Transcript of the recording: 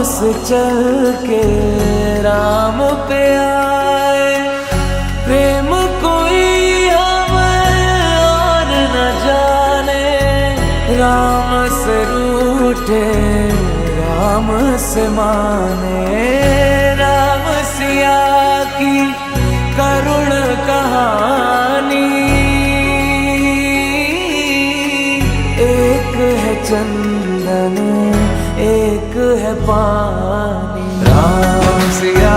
से चल के राम पे आए। प्रेम कोई हमें और न जाने, राम से रूठे राम से माने। राम सिया की करुण कहानी, एक है चंदन एक है पानी। राम सिया